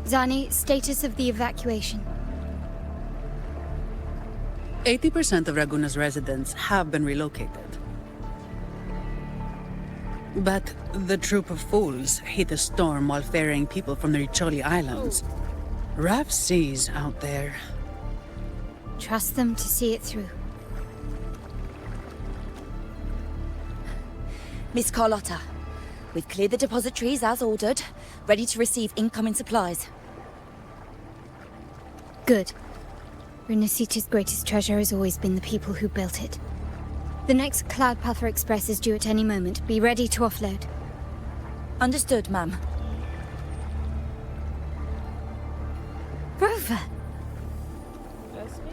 Zani, status of the evacuation. 80% of Raguna's residents have been relocated. But the troop of fools hit a storm while ferrying people from the Riccioli Islands. Rough seas out there. Trust them to see it through. Miss Carlotta, we've cleared the depositories as ordered, ready to receive incoming supplies. Good. Renacita's greatest treasure has always been the people who built it. The next Cloudpather Express is due at any moment. Be ready to offload. Understood, ma'am. Rover! That's me.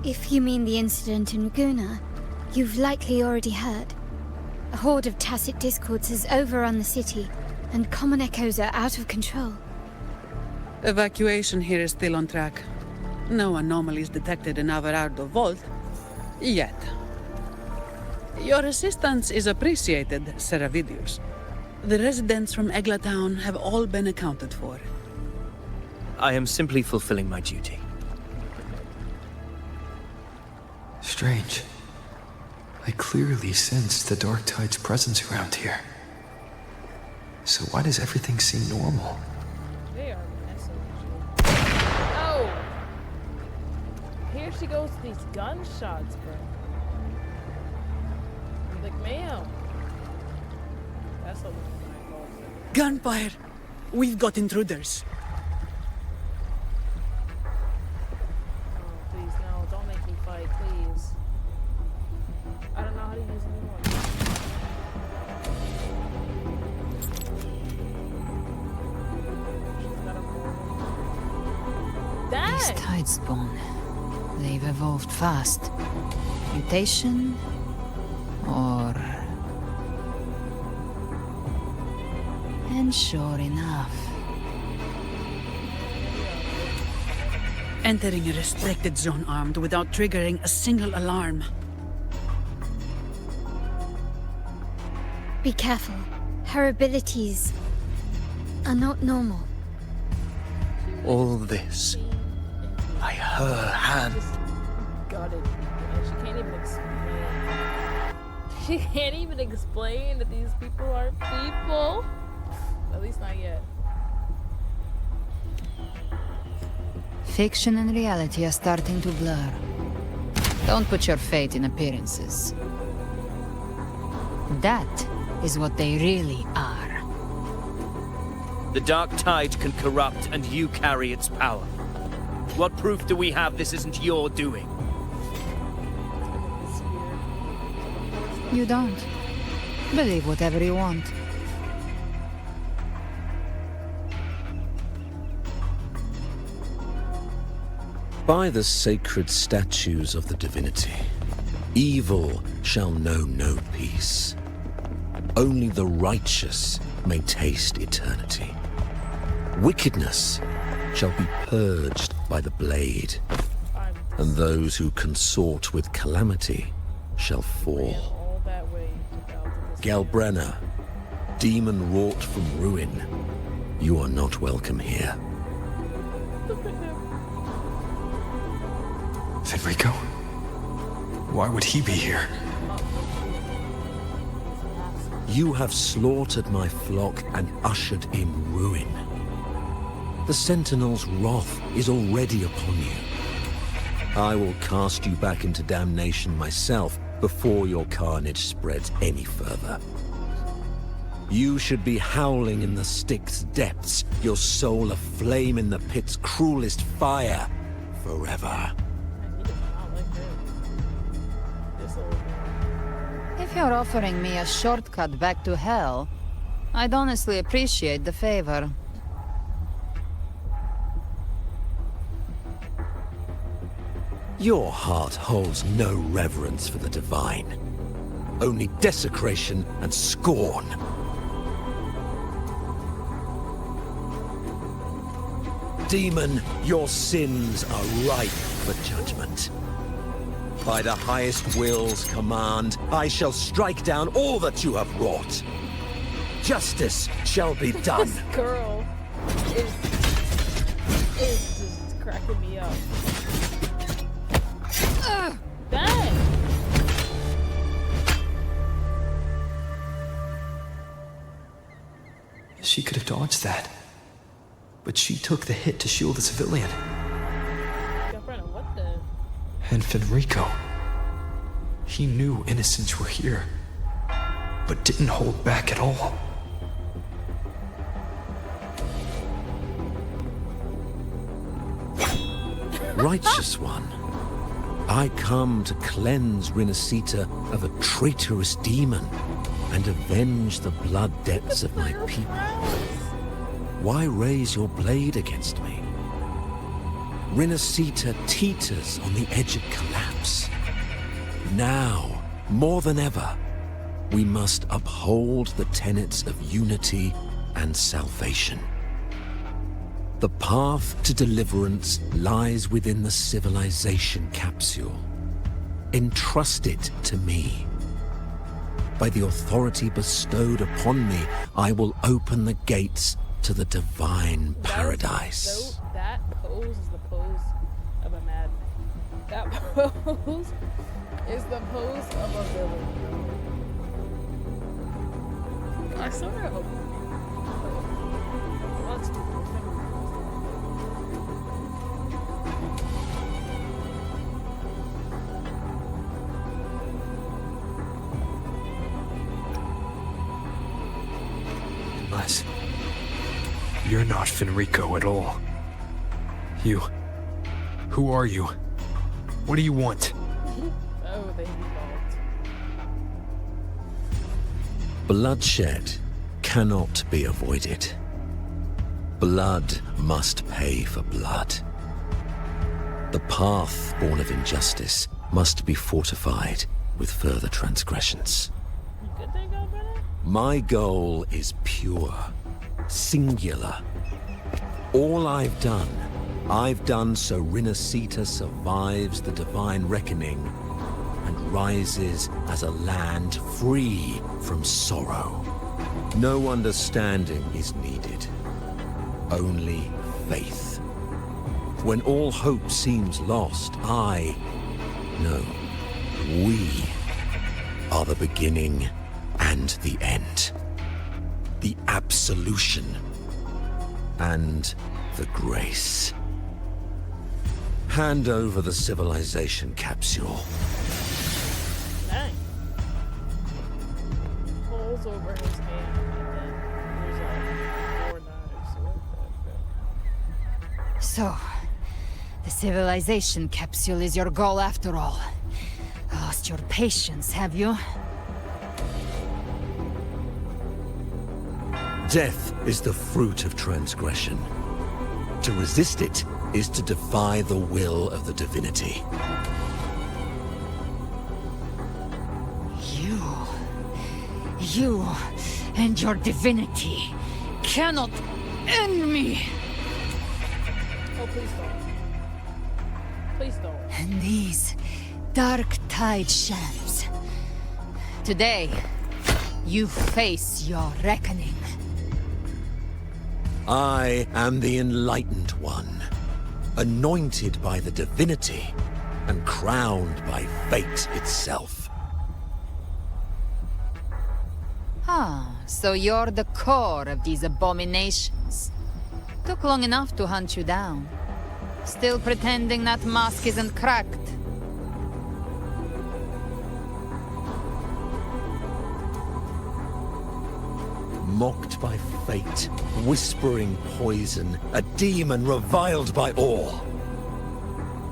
If you mean the incident in Raguna, you've likely already heard. A horde of tacit discords has overrun the city, and common echoes are out of control. Evacuation here is still on track. No anomalies detected in Averardo Vault. Yet. Your assistance is appreciated, Sir Avidius. The residents from Egla Town have all been accounted for. I am simply fulfilling my duty. Strange. I clearly sense the Dark Tide's presence around here. So why does everything seem normal? They are messing with you. Oh! Here she goes to these gunshots, bro. I'm like, ma'am. That's a little bit. Gunfire! We've got intruders. Oh, please, no. Don't make me fight, please. I don't know how to use anyone. These Dang! tide spawn. They've evolved fast. Mutation? Or... And sure enough. Entering a restricted zone armed without triggering a single alarm. Be careful. Her abilities are not normal. All this by her hand. Just got it. And she can't even explain. She can't even explain that these people are people. At least not yet. Fiction and reality are starting to blur. Don't put your fate in appearances. That is what they really are. The Dark Tide can corrupt, and you carry its power. What proof do we have this isn't your doing? You don't. Believe whatever you want. By the sacred statues of the divinity, evil shall know no peace. Only the righteous may taste eternity. Wickedness shall be purged by the blade, and those who consort with calamity shall fall. All that way without this. Galbrenna, demon wrought from ruin, you are not welcome here. Federico? Why would he be here? You have slaughtered my flock and ushered in ruin. The Sentinel's wrath is already upon you. I will cast you back into damnation myself before your carnage spreads any further. You should be howling in the Styx's depths, your soul aflame in the pit's cruelest fire, forever. If you're offering me a shortcut back to hell, I'd honestly appreciate the favor. Your heart holds no reverence for the divine. Only desecration and scorn. Demon, your sins are ripe for judgment. By the highest will's command, I shall strike down all that you have wrought. justice shall be done. This girl is just cracking me up. Dang. She could have dodged that. But she took the hit to shield the civilian. Girlfriend, what the? And Federico. He knew innocents were here, but didn't hold back at all. Righteous one, I come to cleanse Rinascita of a traitorous demon and avenge the blood debts of my people. Why raise your blade against me? Rinascita teeters on the edge of collapse. Now, more than ever, we must uphold the tenets of unity and salvation. The path to deliverance lies within the civilization capsule. Entrust it to me. By the authority bestowed upon me, I will open the gates to the divine paradise. That pose is the pose of a madman. That pose is the pose of a villain. I sort of hope. Let's do Unless you're not Fenrico at all. You. Who are you? What do you want? Oh, they evolved. Bloodshed cannot be avoided. Blood must pay for blood. The path born of injustice must be fortified with further transgressions. Good thing, brother? My goal is pure, singular. All I've done so Rinascita survives the divine reckoning and rises as a land free from sorrow. No understanding is needed, only faith. When all hope seems lost, we are the beginning and the end. The absolution and the grace. Hand over the civilization capsule. Dang. Pulls over his hand and then there's like 4 knives. So, the civilization capsule is your goal after all. Lost your patience, have you? Death is the fruit of transgression. To resist it is to defy the will of the divinity. You and your divinity cannot end me! Oh, please don't. Please don't. And these dark tide shams. Today, you face your reckoning. I am the Enlightened One, anointed by the divinity and crowned by fate itself. Ah, so you're the core of these abominations. Took long enough to hunt you down. Still pretending that mask isn't cracked. Mocked by fate, whispering poison, a demon reviled by all.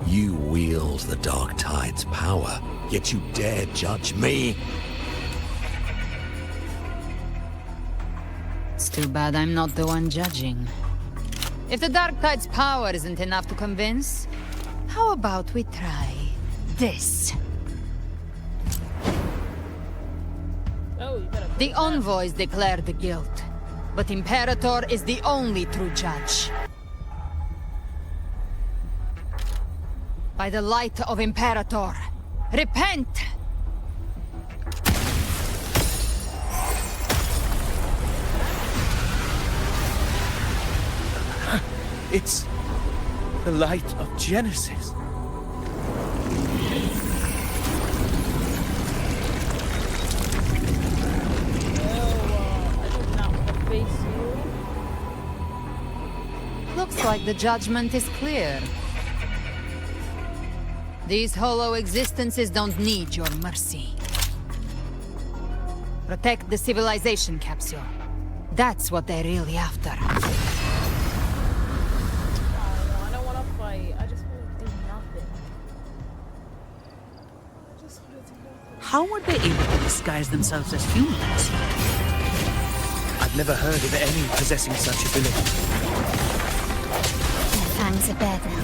You wield the Dark Tide's power, yet you dare judge me? It's too bad I'm not the one judging. If the Dark Tide's power isn't enough to convince, how about we try this? Oh, you better. The envoys declare the guilt, but Imperator is the only true judge. By the light of Imperator, repent! It's the light of Genesis. I do not want to face you. Looks like the judgment is clear. These hollow existences don't need your mercy. Protect the civilization capsule. That's what they're really after. I don't want to fight. I just want to do nothing. I just want to do nothing. How were they able to disguise themselves as humans? I've never heard of any possessing such ability. Their fangs are bared now.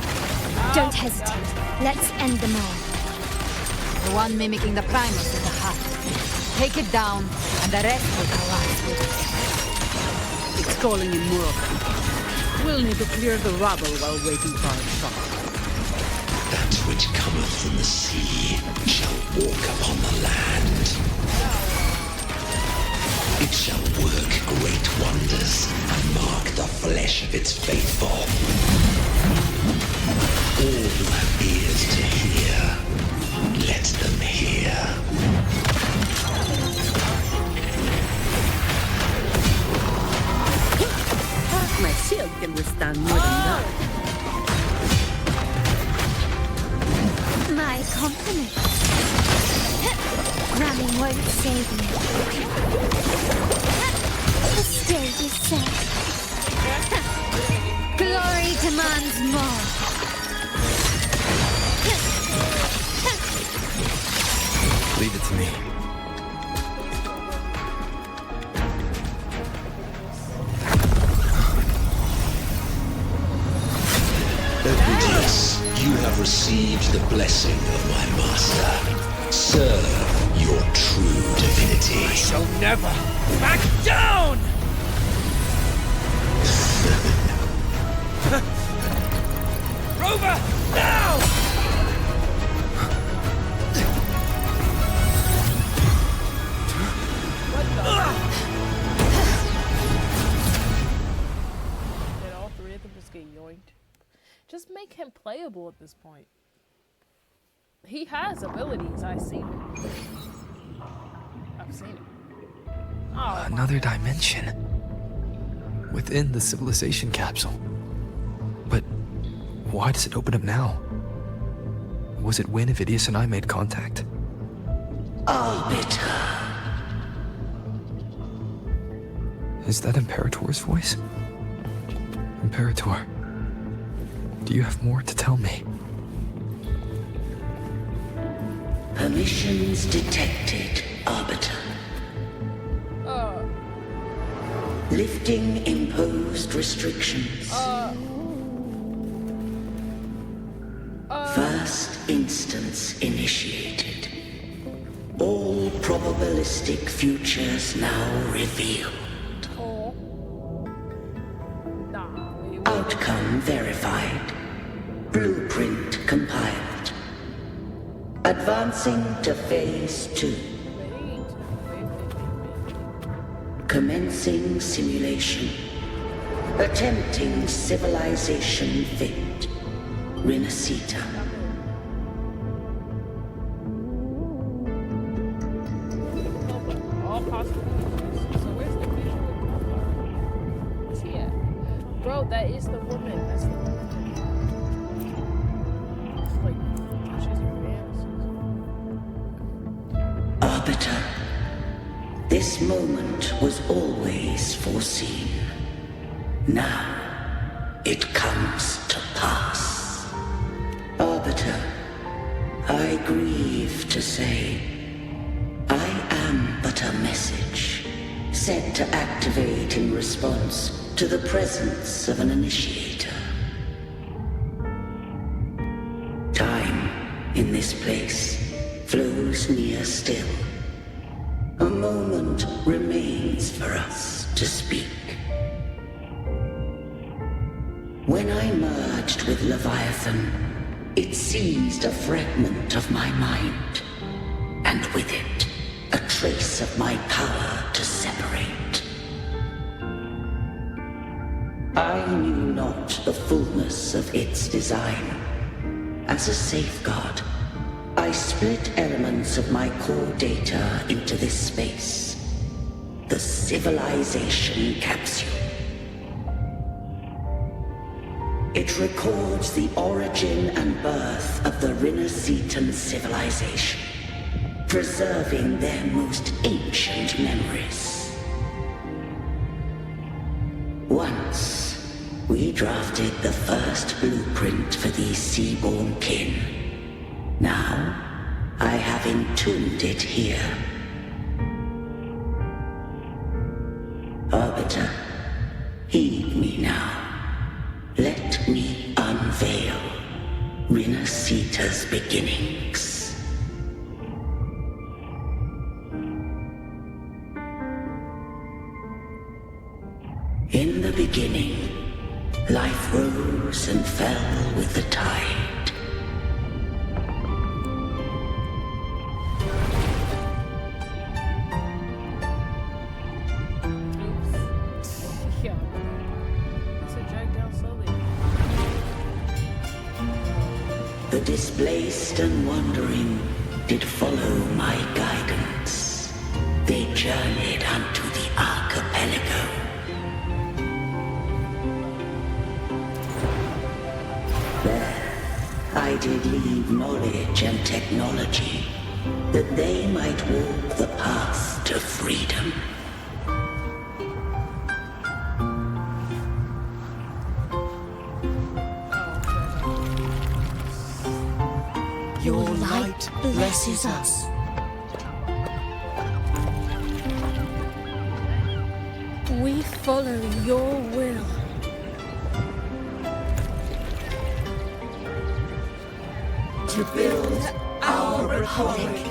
Don't hesitate. Let's end them all. The one mimicking the Primus in the heart. Take it down, and the rest will collide with it. It's calling in more of them. We'll need to clear the rubble while waiting for our shot. That which cometh from the sea shall walk upon the land. It shall work great wonders and mark the flesh of its faithful. All who have ears to hear, let them hear. My shield can withstand more than that. My compliments. Ramming won't save me. The stage is set. Glory demands more. Leave it to me. Avidius, you have received the blessing of my master. Serve your true divinity. I shall never back down! Rover, now! Did all three of them just get yoinked? Just make him playable at this point. He has abilities, I've seen it. I've seen it. Oh, Another dimension. Within the civilization capsule. But why does it open up now? Was it when Avidius and I made contact? Arbiter. Is that Imperator's voice? Imperator, do you have more to tell me? Permissions detected, Arbiter. Lifting imposed restrictions. First instance initiated. All probabilistic futures now revealed. Outcome verified. Blueprint compiled. Advancing to Phase 2. Commencing simulation. Attempting civilization fit. Renacita. all possible. So where's the visual cover? Where's he at? Bro, that is the woman. That's the woman. It's like, she's a Arbiter. This moment was always foreseen. Now, it comes to pass. Arbiter, I grieve to say, I am but a message, sent to activate in response to the presence of an initiator. Time, in this place, flows near still. A moment remains for us to speak. When I merged with Leviathan, it seized a fragment of my mind, and with it, a trace of my power to separate. I knew not the fullness of its design. As a safeguard, I split elements of my core data into this space. The civilization capsule. It records the origin and birth of the Rinnocetan civilization, preserving their most ancient memories. Once, we drafted the first blueprint for these seaborn kin. Now, I have entombed it here. Arbiter, heed me now. Let me unveil Rinnocetan's beginnings. In the beginning, life rose and fell with the tide. Yeah. It's a drag down slowly. The displaced and wandering did follow my guidance. They journeyed unto the archipelago. There, I did leave knowledge and technology, that they might walk the path to freedom. Your light blesses us. We follow your will. To build our republic.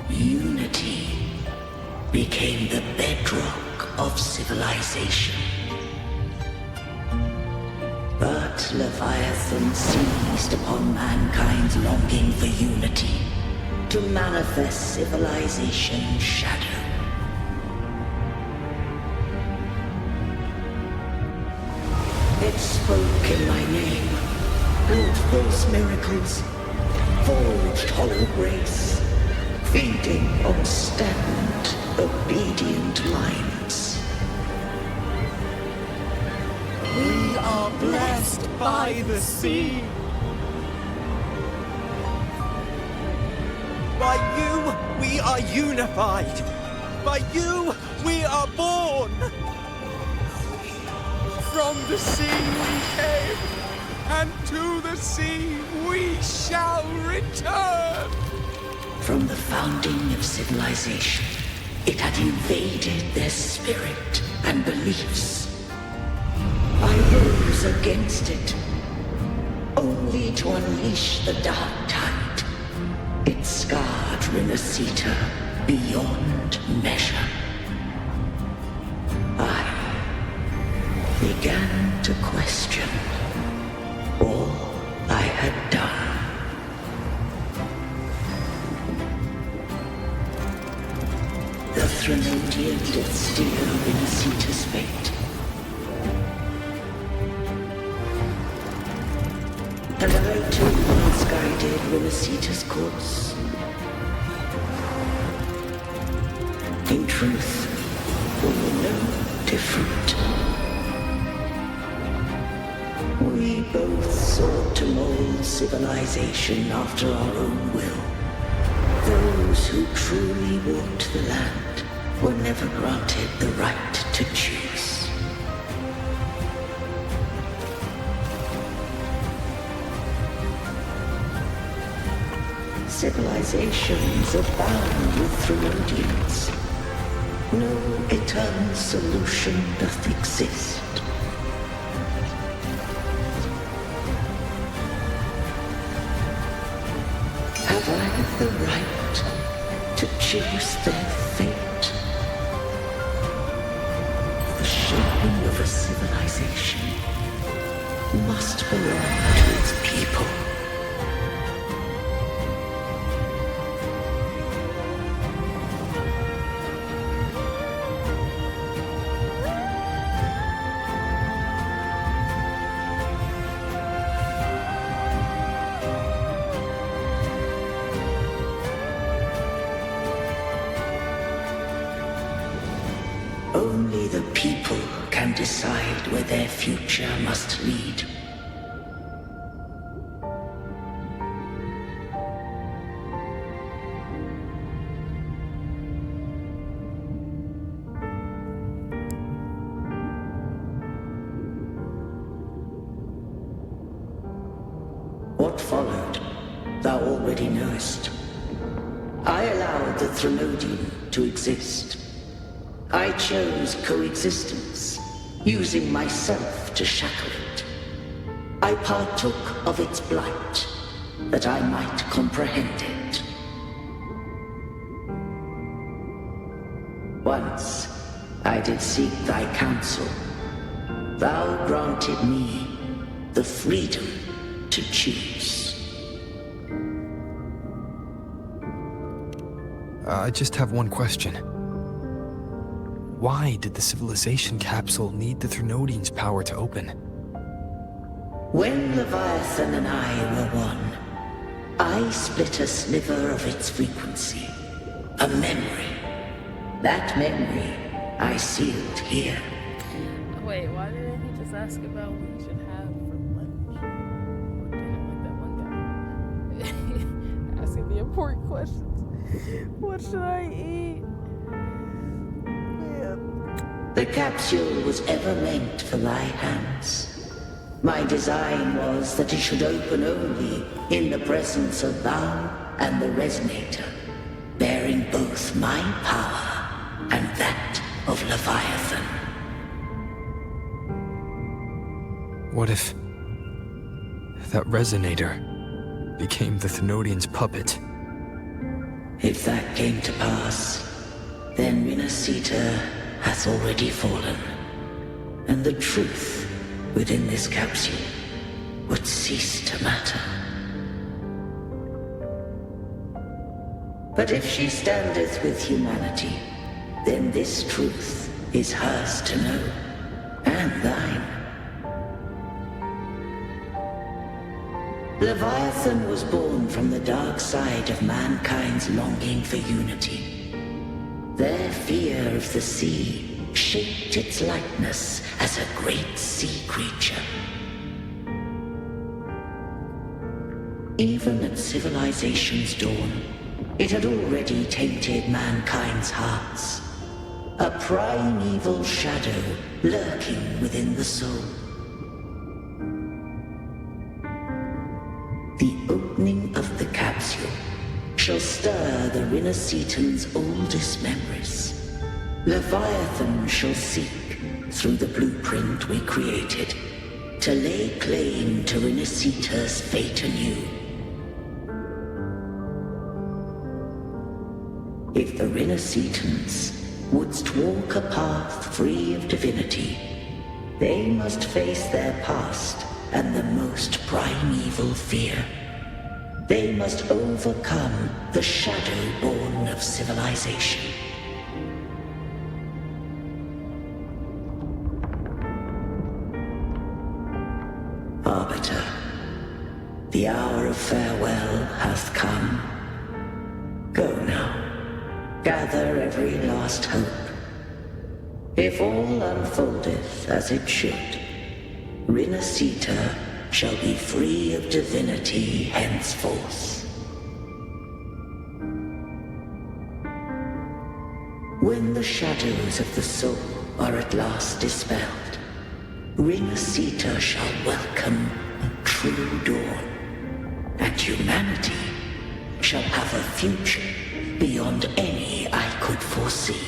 Unity became the bedrock of civilization. But Leviathan seized upon mankind's longing for unity to manifest civilization's shadow. It spoke in my name, built false miracles, forged hollow grace, feeding on stagnant, obedient minds. We are blessed by the sea. By you, we are unified. By you, we are born. From the sea we came, and to the sea we shall return. From the founding of civilization, it had invaded their spirit and beliefs. I rose against it, only to unleash the dark tide. It scarred Rinnocetan beyond measure. I began to question all I had done. The Threnodian did steal Rinnocetan's fate. And I too once guided Rinnocetan's course. In truth, we were no different. We both sought to mold civilization after our own will. Those who truly walked the land were never granted the right to choose. Civilizations abound with Therodians. No eternal solution doth exist. Have I the right to choose their fate? The shaping of a civilization must belong to its people. people can decide where their future must lead. What followed, thou already knowest. I allowed the Threnodian to exist. I chose coexistence, using myself to shackle it. I partook of its blight, that I might comprehend it. Once I did seek thy counsel. Thou granted me the freedom to choose. I just have one question. Why did the civilization capsule need the Threnodian's power to open? When Leviathan and I were one, I split a sliver of its frequency. A memory. That memory I sealed here. Wait, why didn't he just ask about what he should have for lunch? Or dinner like that one guy? Asking the important questions. What should I eat? The capsule was ever meant for thy hands. My design was that it should open only in the presence of thou and the Resonator, bearing both my power and that of Leviathan. What if that Resonator became the Threnodian's puppet? If that came to pass, then Minasita hath already fallen, and the truth within this capsule would cease to matter. But if she standeth with humanity, then this truth is hers to know, and thine. Leviathan was born from the dark side of mankind's longing for unity. Their fear of the sea shaped its likeness as a great sea creature. Even at civilization's dawn, it had already tainted mankind's hearts. A primeval shadow lurking within the soul. The opening of the capsule shall stir the Rinascitan's oldest memories. Leviathan shall seek, through the blueprint we created, to lay claim to Rinascita's fate anew. If the Rinascitans wouldst walk a path free of divinity, they must face their past and the most primeval fear. They must overcome the shadow born of civilization. Arbiter, the hour of farewell hath come. Go now. Gather every last hope. If all unfoldeth as it should, Rinascita shall be free of divinity henceforth. When the shadows of the soul are at last dispelled, Rinascita shall welcome a true dawn, and humanity shall have a future beyond any I could foresee.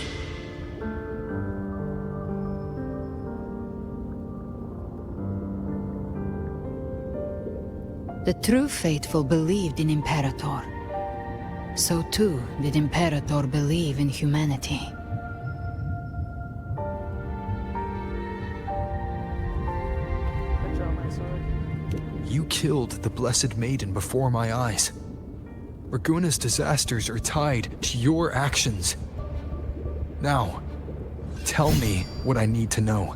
The true faithful believed in Imperator. So too did Imperator believe in humanity. I draw my sword. You killed the Blessed Maiden before my eyes. Raguna's disasters are tied to your actions. Now, tell me what I need to know.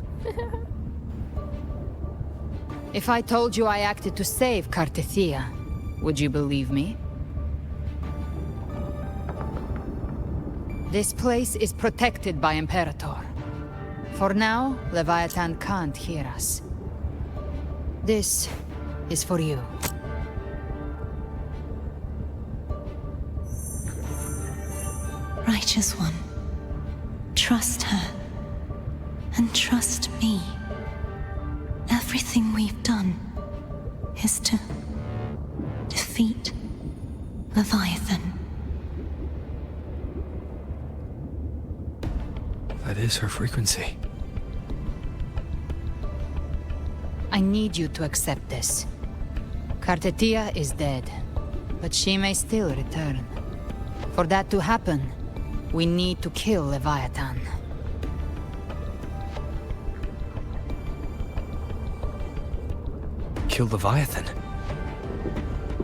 If I told you I acted to save Cartethia, would you believe me? This place is protected by Imperator. For now, Leviathan can't hear us. This is for you. Righteous One, trust her. And trust me. Everything we've done is to defeat Leviathan. That is her frequency. I need you to accept this. Kartetia is dead, but she may still return. For that to happen, we need to kill Leviathan. Kill Leviathan?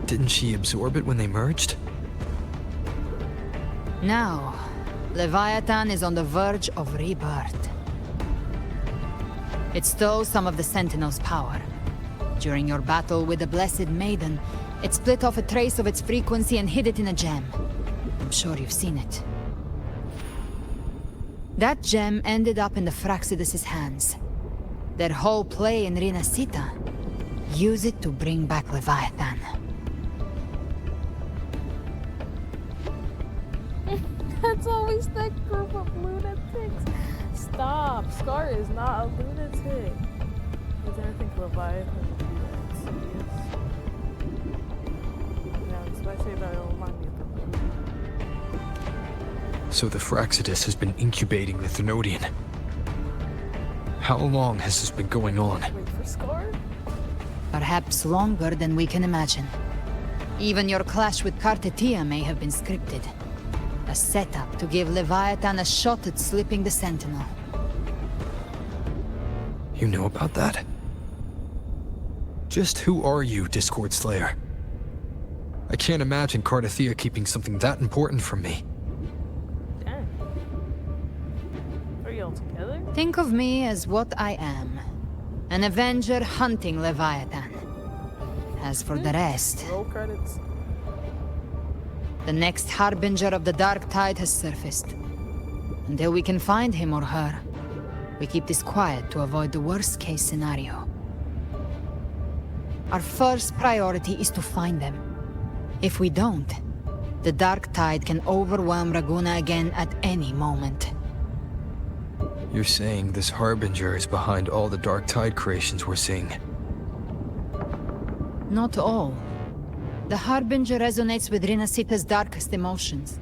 Didn't she absorb it when they merged? Now, Leviathan is on the verge of rebirth. It stole some of the Sentinel's power. During your battle with the Blessed Maiden, it split off a trace of its frequency and hid it in a gem. I'm sure you've seen it. That gem ended up in the Fraxidus' hands. Their whole play in Rinasita. Use it to bring back Leviathan. That's always that group of lunatics. Stop. Scar is not a lunatic. I didn't think Leviathan would be that serious. Yeah, so I say that it'll remind me of the movie. So the Fraxidus has been incubating the Thenodian. How long has this been going on? Wait for Scar? Perhaps longer than we can imagine. Even your clash with Kartetia may have been scripted. A setup to give Leviathan a shot at slipping the Sentinel. You know about that? Just who are you, Discord Slayer? I can't imagine Kartetia keeping something that important from me. Damn. Are you all together? Think of me as what I am. An Avenger hunting Leviathan. As for the rest... Roll credits. The next Harbinger of the Dark Tide has surfaced. Until we can find him or her, we keep this quiet to avoid the worst-case scenario. Our first priority is to find them. If we don't, the Dark Tide can overwhelm Raguna again at any moment. You're saying this Harbinger is behind all the Dark Tide creations we're seeing? Not all. The Harbinger resonates with Rinasita's darkest emotions.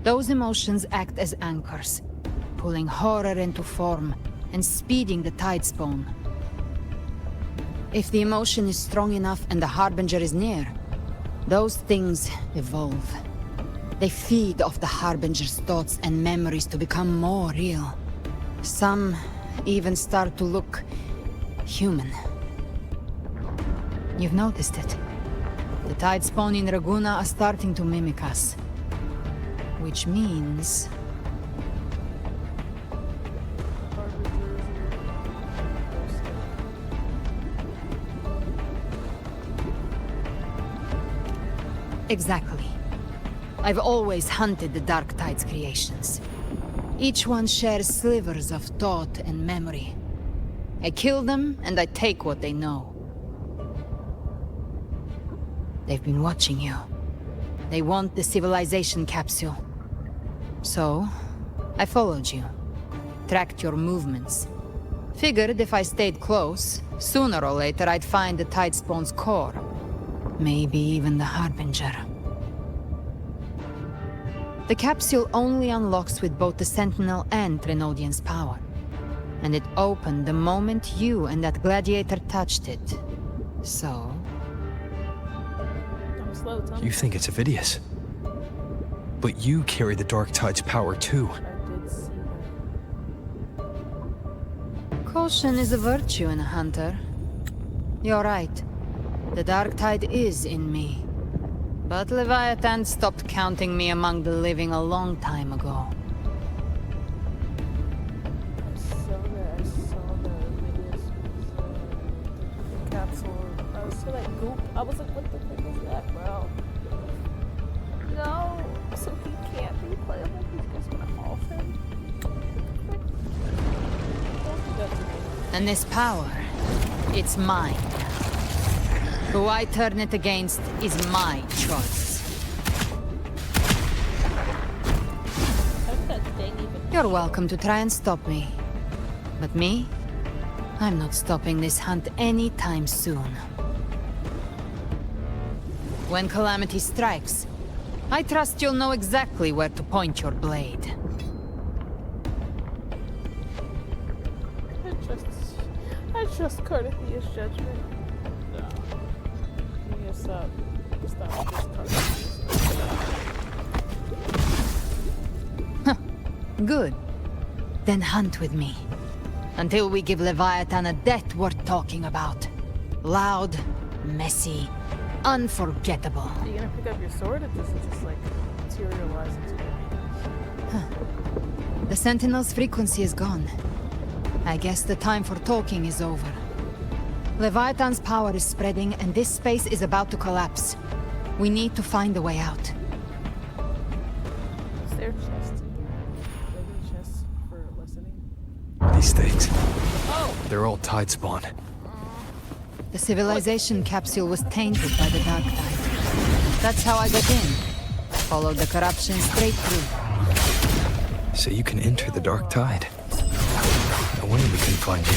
Those emotions act as anchors, pulling horror into form and speeding the tide spawn. If the emotion is strong enough and the Harbinger is near, those things evolve. They feed off the Harbinger's thoughts and memories to become more real. Some even start to look human. You've noticed it. The tide spawn in Raguna are starting to mimic us. Which means... Exactly. I've always hunted the Dark Tide's creations. Each one shares slivers of thought and memory. I kill them, and I take what they know. They've been watching you. They want the civilization capsule. So, I followed you. Tracked your movements. Figured if I stayed close, sooner or later I'd find the Tide Spawn's core. Maybe even the Harbinger. The capsule only unlocks with both the Sentinel and Thenodian's power. And it opened the moment you and that gladiator touched it. So... Slow, Tom. You think it's Avidius. But you carry the Dark Tide's power too. I did see that. Caution is a virtue in a hunter. You're right. The Dark Tide is in me. But Leviathan stopped counting me among the living a long time ago. I saw the videos with the capsule. I was so like goop. I was like, what the fuck is that, bro? No, so he can't be playable. He's just gonna off him. And this power, it's mine. Who I turn it against is my choice. How's that thing even? You're welcome to try and stop me. But me? I'm not stopping this hunt anytime soon. When calamity strikes, I trust you'll know exactly where to point your blade. I trust Cardathia's judgment. No. You need to stop this Cardathia. Good. Then hunt with me. Until we give Leviathan a death worth talking about. Loud, messy, unforgettable. Are you gonna pick up your sword, or does it just like materialize into your The Sentinel's frequency is gone. I guess the time for talking is over. Leviathan's power is spreading, and this space is about to collapse. We need to find a way out. Is there a chest in here? Are there chests for listening? These things. Oh! They're all tide spawn. The civilization capsule was tainted by the Dark Tide. That's how I got in. Followed the corruption straight through. So you can enter the dark tide. No wonder we couldn't find you.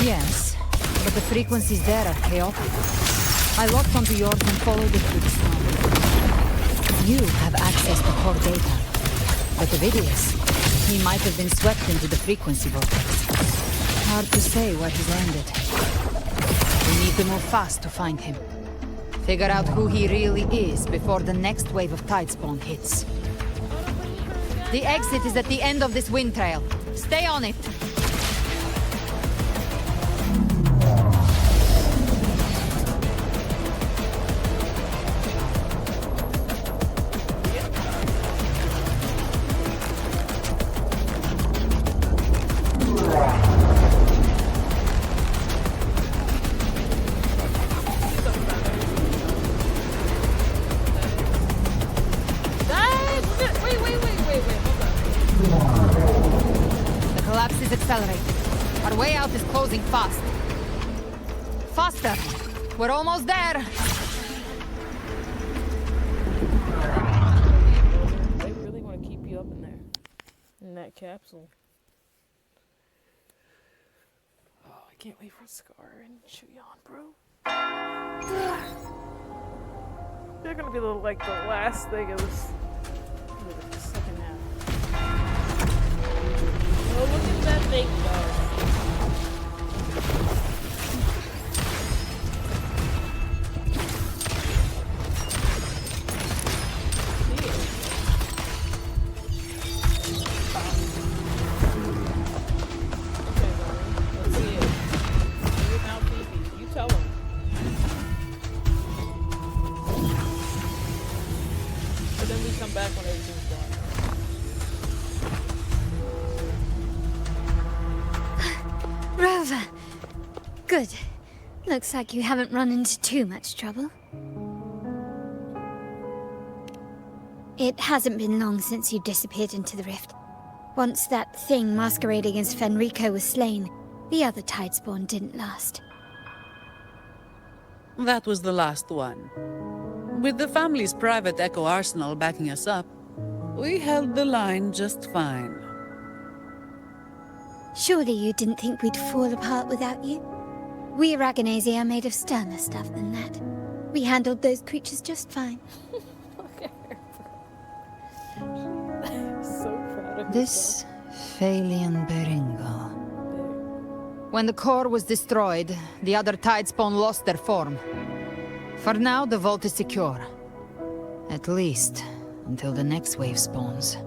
Yes, but the frequencies there are chaotic. I locked onto yours and followed it through the storm. You have access to core data. But Avidius, he might have been swept into the frequency vortex. Hard to say where he's landed. We need to move fast to find him. Figure out who he really is before the next wave of tide spawn hits. The exit is at the end of this wind trail. Stay on it! Our way out is closing fast. Faster! We're almost there! They really want to keep you up in there. In that capsule. Oh, I can't wait for Scar and Chuyon, bro. They're gonna be the last thing of this second half. Oh, look at that thing go. Good. Looks like you haven't run into too much trouble. It hasn't been long since you disappeared into the rift. Once that thing masquerading as Fenrico was slain, the other Tidespawn didn't last. That was the last one. With the family's private Echo arsenal backing us up, we held the line just fine. Surely you didn't think we'd fall apart without you? We Aragonese are made of sterner stuff than that. We handled those creatures just fine. Okay. So proud of This Phalian Beringo. When the core was destroyed, the other Tidespawn lost their form. For now, the vault is secure. At least, until the next wave spawns.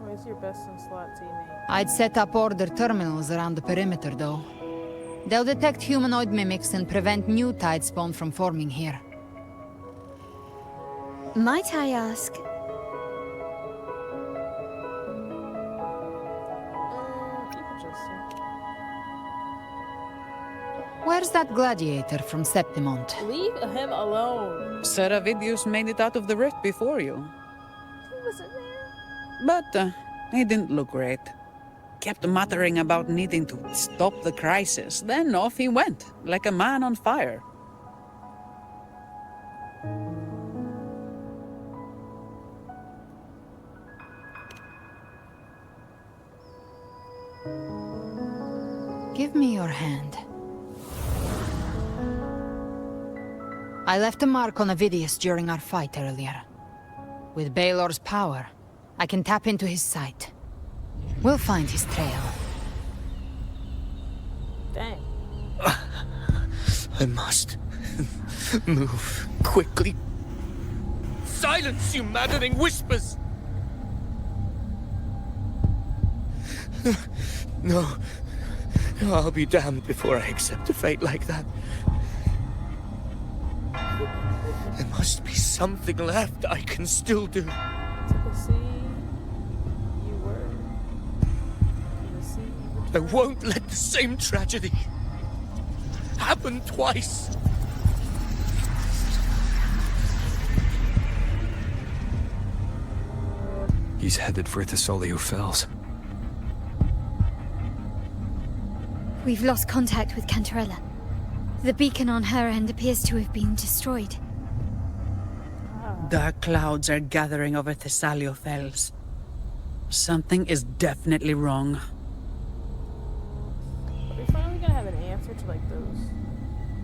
Where's your best in slot teammate? I'd set up order terminals around the perimeter, though. They'll detect humanoid mimics and prevent new Tidespawn from forming here. Might I ask? Where's that gladiator from Septimont? Leave him alone. Sir Avidius made it out of the rift before you. He wasn't there. But he didn't look great. kept muttering about needing to stop the crisis. Then off he went, like a man on fire. Give me your hand. I left a mark on Avidius during our fight earlier. With Baelor's power, I can tap into his sight. We'll find his trail. Dang. I must move quickly. Silence, you maddening whispers! No. I'll be damned before I accept a fate like that. There must be something left I can still do. To the sea you were. To the sea you I won't let the same tragedy happen twice. He's headed for Thessalio Fells. We've lost contact with Cantarella. The beacon on her end appears to have been destroyed. Dark clouds are gathering over Thessalio Fells. Something is definitely wrong. Are we finally gonna have an answer to like those?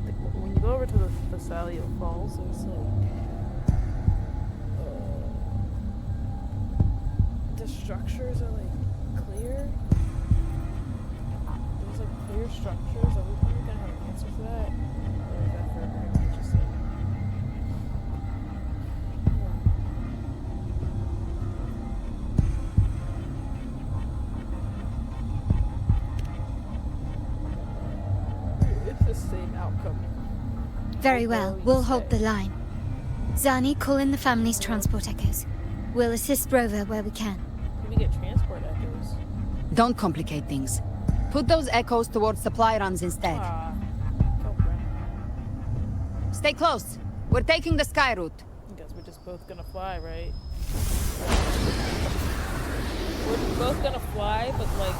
Like, when you go over to the Thessalio Falls, there's like the structures are like clear. There's like clear structures. Are we finally gonna have an answer for that? Or is that for everyone to say? It's the same outcome. Very well, we'll hold the line. Zani, call in the family's transport echoes. We'll assist Rover where we can. Can we get transport echoes? Don't complicate things. Put those echoes towards supply runs instead. Ah, okay. Stay close. We're taking the sky route. I guess we're just both gonna fly, right? We're both gonna fly, but like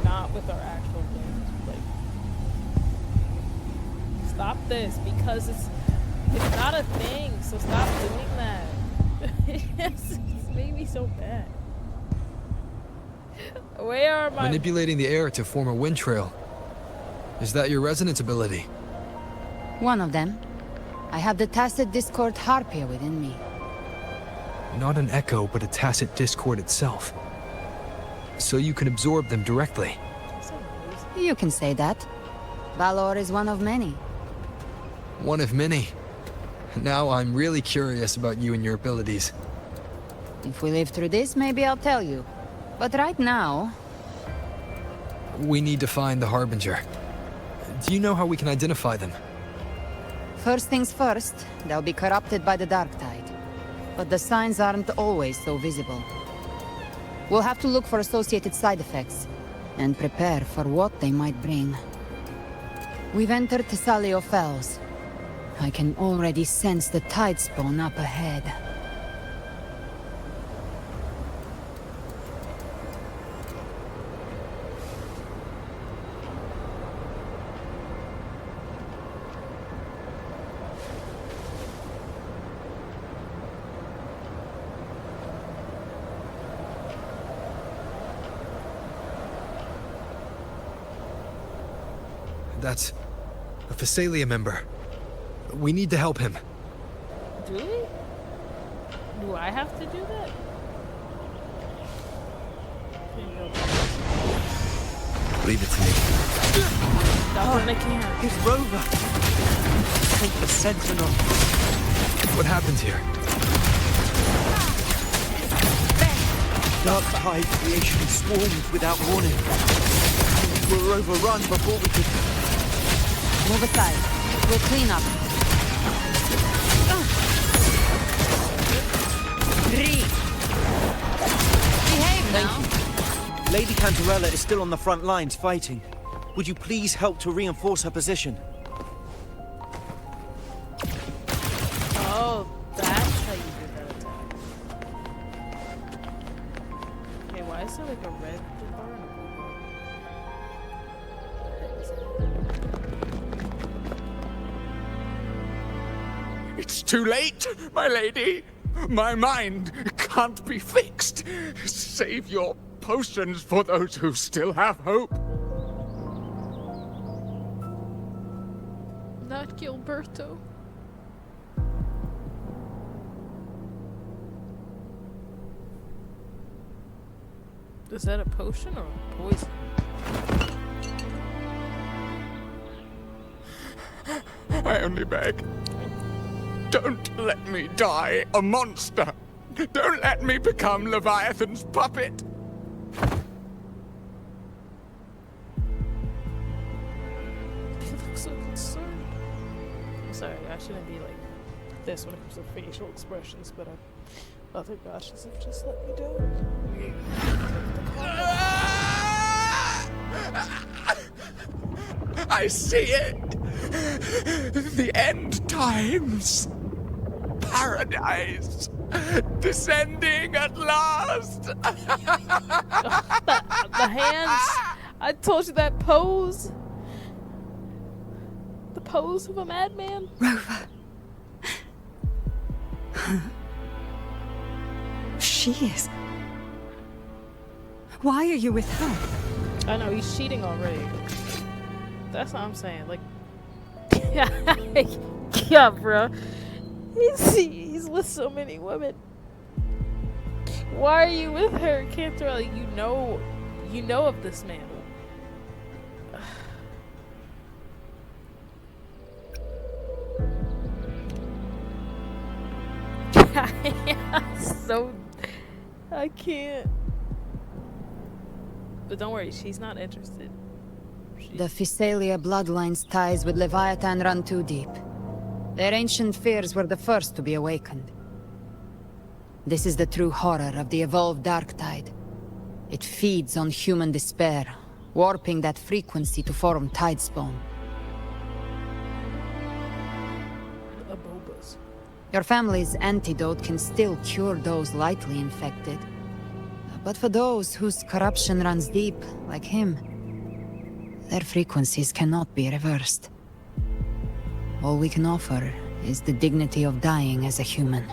not with our actual wings. Like, stop this because it's not a thing. So stop doing that. It's made me so bad. Where are my Manipulating the air to form a wind trail. Is that your resonance ability? One of them. I have the Tacit Discord Harpia within me. Not an echo, but a tacit discord itself. So you can absorb them directly. You can say that. Valor is one of many. One of many. Now I'm really curious about you and your abilities. If we live through this, maybe I'll tell you. But right now... We need to find the Harbinger. Do you know how we can identify them? First things first, they'll be corrupted by the Dark Tide. But the signs aren't always so visible. We'll have to look for associated side effects, and prepare for what they might bring. We've entered Thessalio Fells. I can already sense the tide spawn up ahead. That's a Thessalia member. We need to help him. Do we? Do I have to do that? Leave it to me. Stop when I can. It's Rover. Take the Sentinel. What happened here? Dark Tide creation swarmed without warning. We were overrun before we could... Move aside. We'll clean up. Behave now. Lady Cantarella is still on the front lines fighting. Would you please help to reinforce her position? Oh, that's how you do that attack. Okay, why is there like a red bar and a blue It's too late, my lady. My mind can't be fixed. Save your potions for those who still have hope. Not Gilberto. Is that a potion or a poison? I only beg. Don't let me die a monster. Don't let me become Leviathan's puppet. He looks so concerned. I'm sorry, I shouldn't be like this when it comes to facial expressions, but other gods have just let me down. I see it. The end times. Paradise. Descending at last. The hands. I told you that pose. The pose of a madman. Rover. She is. Why are you with her? I know, he's cheating already. That's what I'm saying. Like, yeah, bro. He's with so many women. Why are you with her, Cantrell? You know of this man. So, I can't. But don't worry, she's not interested. The Physalia bloodline's ties with Leviathan run too deep. Their ancient fears were the first to be awakened. This is the true horror of the evolved Dark Tide. It feeds on human despair, warping that frequency to form Tidespawn. Abobas. Your family's antidote can still cure those lightly infected. But for those whose corruption runs deep, like him, their frequencies cannot be reversed. All we can offer is the dignity of dying as a human.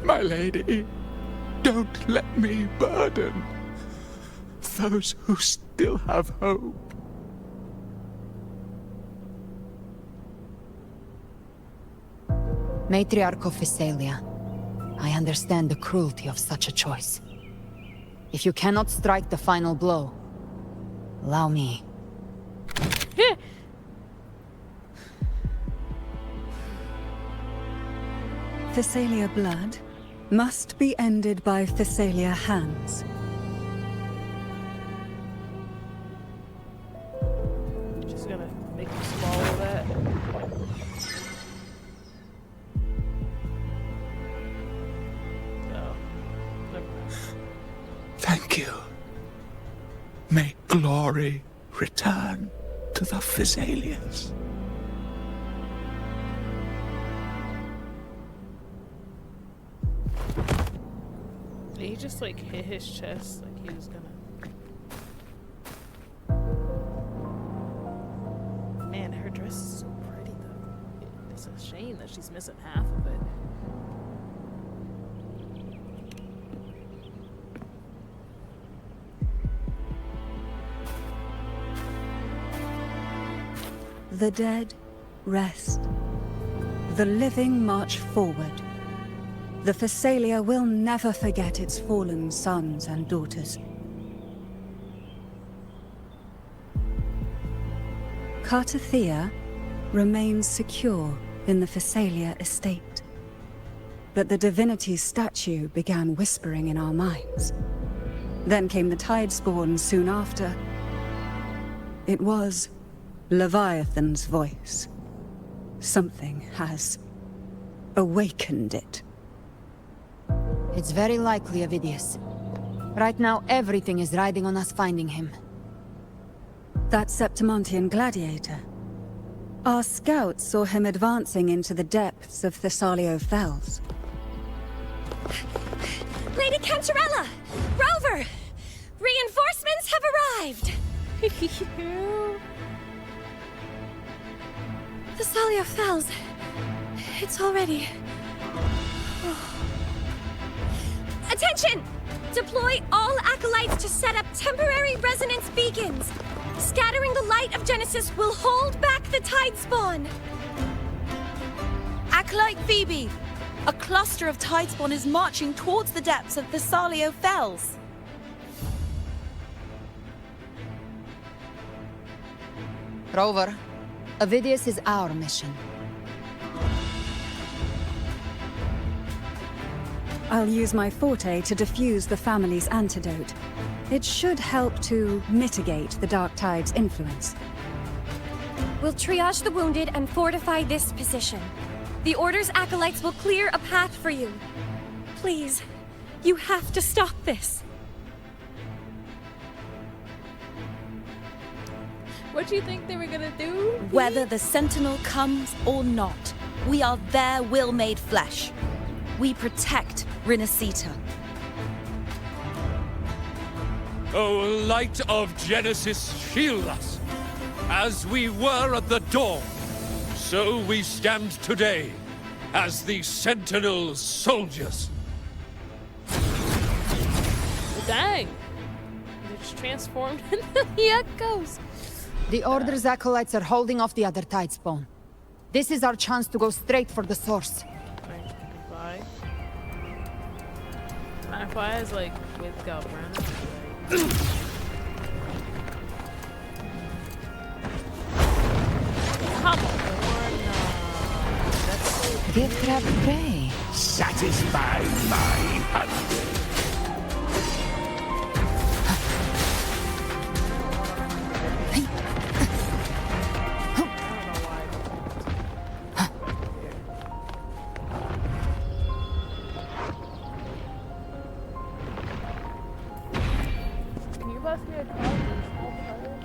My lady, don't let me burden those who still have hope. Matriarch of Physalia, I understand the cruelty of such a choice. If you cannot strike the final blow, allow me. Physalia blood must be ended by Physalia hands. Just gonna make him swallow that. Thank you. May glory return to the Physalians. He just like hit his chest like he was gonna. Man, her dress is so pretty though. It's a shame that she's missing half of it. The dead rest. The living march forward. The Physalia will never forget its fallen sons and daughters. Cartathea remains secure in the Physalia estate. But the divinity's statue began whispering in our minds. Then came the Tidespawn soon after. It was Leviathan's voice. Something has awakened it. It's very likely, Avidius. Right now, everything is riding on us finding him. That Septimontian gladiator. Our scouts saw him advancing into the depths of Thessalio Fells. Lady Cantarella! Rover! Reinforcements have arrived! The Salia Fells. It's already... Attention! Deploy all acolytes to set up temporary resonance beacons. Scattering the light of Genesis will hold back the tide spawn. Acolyte Phoebe! A cluster of tidespawn is marching towards the depths of Thessalio Fells. Rover, Avidius is our mission. I'll use my forte to defuse the family's antidote. It should help to mitigate the Dark Tide's influence. We'll triage the wounded and fortify this position. The Order's acolytes will clear a path for you. Please, you have to stop this. What do you think they were gonna do? Whether the Sentinel comes or not, we are their will made flesh. We protect Rinasita. O light of Genesis, shield us! As we were at the dawn, so we stand today, as the Sentinel's soldiers. Dang! They just transformed into the echoes. The Order's acolytes are holding off the other tidespawn. This is our chance to go straight for the source. Goodbye. Firefly is like with Galbrand. Come on, that's so Give trap prey. Satisfy my hunger. Can you pass me a card? Small card?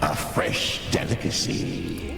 A fresh delicacy.